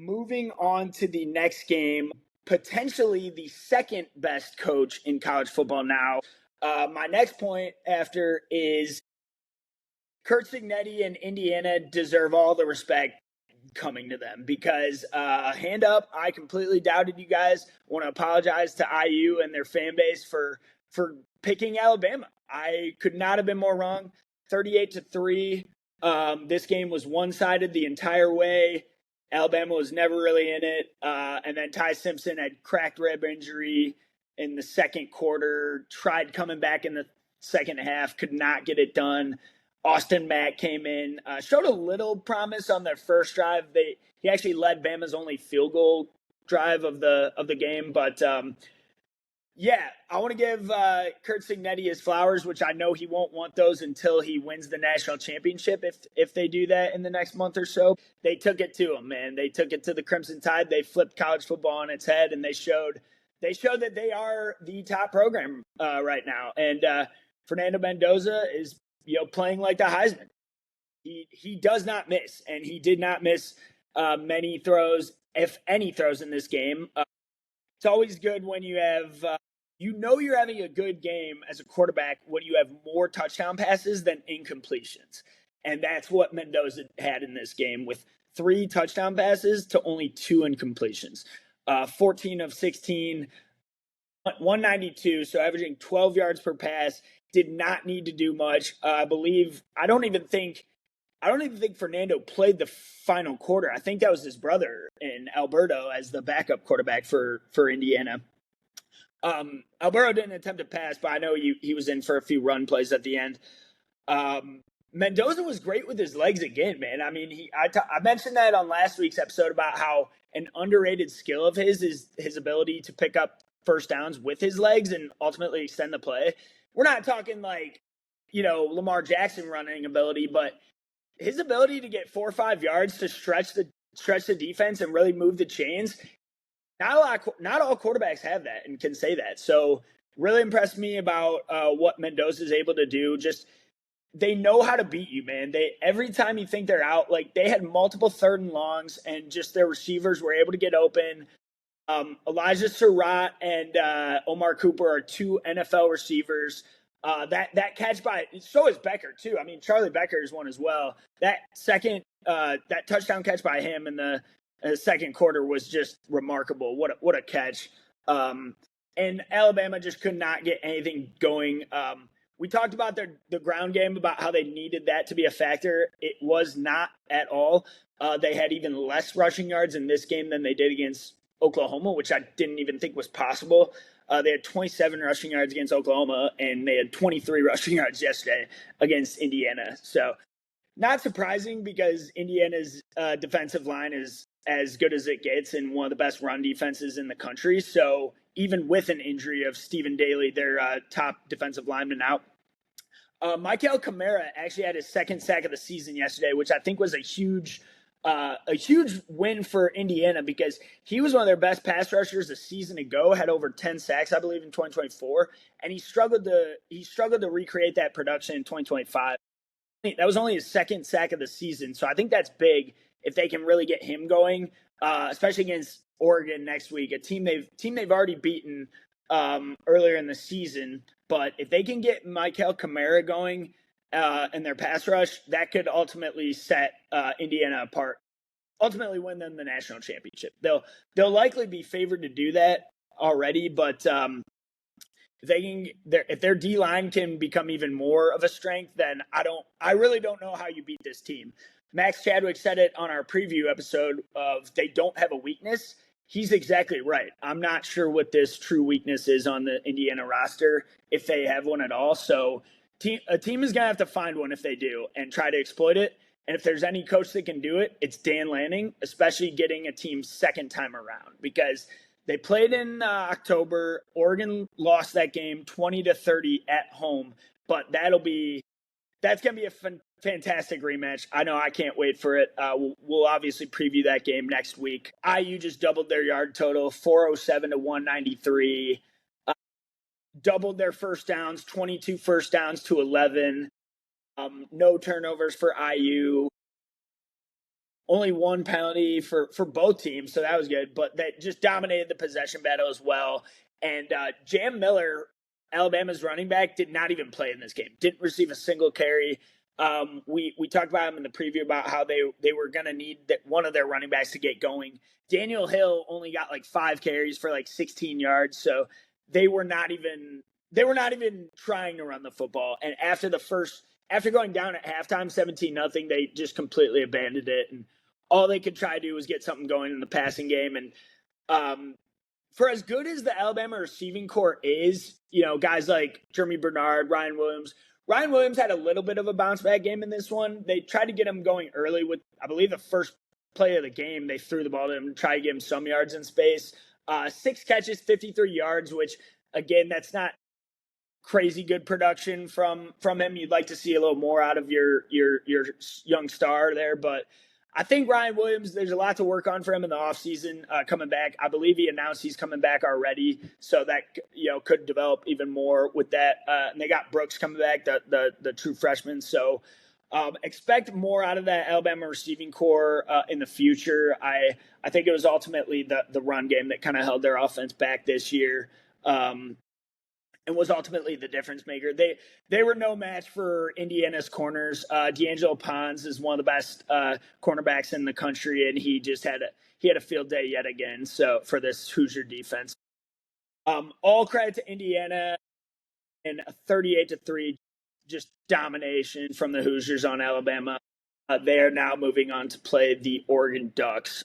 moving on to the next game, potentially the second best coach in college football now. My next point after is Kurt Cignetti and Indiana deserve all the respect coming to them because hand up, I completely doubted you guys. I want to apologize to IU and their fan base for picking Alabama. I could not have been more wrong. 38-3. This game was one-sided the entire way. Alabama was never really in it. And then Ty Simpson had cracked rib injury in the second quarter, tried coming back in the second half, could not get it done. Austin Mack came in, showed a little promise on their first drive. He actually led Bama's only field goal drive of the game. But yeah, I want to give Kurt Cignetti his flowers, which I know he won't want those until he wins the national championship. If they do that in the next month or so, they took it to him, man. They took it to the Crimson Tide. They flipped college football on its head, and they showed that they are the top program right now. And Fernando Mendoza is playing like the Heisman. He does not miss, and he did not miss many throws, if any throws in this game. It's always good when you have, you're having a good game as a quarterback when you have more touchdown passes than incompletions. And that's what Mendoza had in this game with 3 touchdown passes to only 2 incompletions. 14 of 16, 192, so averaging 12 yards per pass. Did not need to do much. I don't even think Fernando played the final quarter. I think that was his brother in Alberto as the backup quarterback for Indiana. Alberto didn't attempt to pass, but I know he was in for a few run plays at the end. Mendoza was great with his legs again, man. I mean, I mentioned that on last week's episode about how an underrated skill of his is his ability to pick up first downs with his legs and ultimately extend the play. We're not talking like, Lamar Jackson running ability, but his ability to get 4 or 5 yards to stretch the defense and really move the chains. Not all quarterbacks have that and can say that. So really impressed me about what Mendoza is able to do. Just they know how to beat you, man. Every time you think they're out, like they had multiple 3rd and longs, and just their receivers were able to get open. Elijah Surratt and Omar Cooper are 2 NFL receivers. That catch by, so is Becker too. I mean, Charlie Becker is one as well. That touchdown catch by him in the second quarter was just remarkable. What a catch. And Alabama just could not get anything going. We talked about the ground game, about how they needed that to be a factor. It was not at all. They had even less rushing yards in this game than they did against Oklahoma, which I didn't even think was possible. They had 27 rushing yards against Oklahoma, and they had 23 rushing yards yesterday against Indiana. So not surprising because Indiana's defensive line is as good as it gets and one of the best run defenses in the country. So even with an injury of Stephen Daly, their top defensive lineman out, Michael Kamara actually had his 2nd sack of the season yesterday, which I think was a huge win for Indiana because he was one of their best pass rushers a season ago, had over 10 sacks, I believe, in 2024, and he struggled to recreate that production in 2025. That was only his 2nd sack of the season, so I think that's big if they can really get him going, especially against Oregon next week, a team they've already beaten earlier in the season. But if they can get Michael Kamara going in their pass rush, that could ultimately set Indiana apart, ultimately win them the national championship. They'll likely be favored to do that already, but if their D-line can become even more of a strength, then I really don't know how you beat this team. Max Chadwick said it on our preview episode of they don't have a weakness. He's exactly right. I'm not sure what this true weakness is on the Indiana roster, if they have one at all. So a team is going to have to find one if they do and try to exploit it. And if there's any coach that can do it, it's Dan Lanning, especially getting a team 2nd time around because they played in October. Oregon lost that game 20-30 at home, but that's going to be a fantastic rematch. I know I can't wait for it. We'll obviously preview that game next week. IU just doubled their yard total, 407 to 193. Doubled their first downs, 22 first downs to 11. No turnovers for IU. only one penalty for both teams, so that was good. But that just dominated the possession battle as well. And Jam Miller, Alabama's running back, did not even play in this game. Didn't receive a single carry. We talked about him in the preview about how they were going to need one of their running backs to get going. Daniel Hill only got like 5 carries for like 16 yards, so they were not even trying to run the football. And after going down at halftime 17-0, they just completely abandoned it, and all they could try to do was get something going in the passing game. And for as good as the Alabama receiving corps is, guys like Jeremy Bernard, Ryan Williams had a little bit of a bounce back game in this one. They tried to get him going early with, I believe, the first play of the game. They threw the ball to him to try to give him some yards in space. 6 catches, 53 yards, which, again, that's not crazy good production from him. You'd like to see a little more out of your young star there, but I think Ryan Williams, there's a lot to work on for him in the offseason coming back. I believe he announced he's coming back already, so that could develop even more with that. And they got Brooks coming back, the true freshman. So expect more out of that Alabama receiving corps in the future. I think it was ultimately the run game that kind of held their offense back this year. And was ultimately the difference maker. They were no match for Indiana's corners. D'Angelo Pons is one of the best cornerbacks in the country, and he had a field day yet again. So for this Hoosier defense, all credit to Indiana and a 38-3 just domination from the Hoosiers on Alabama. They are now moving on to play the Oregon Ducks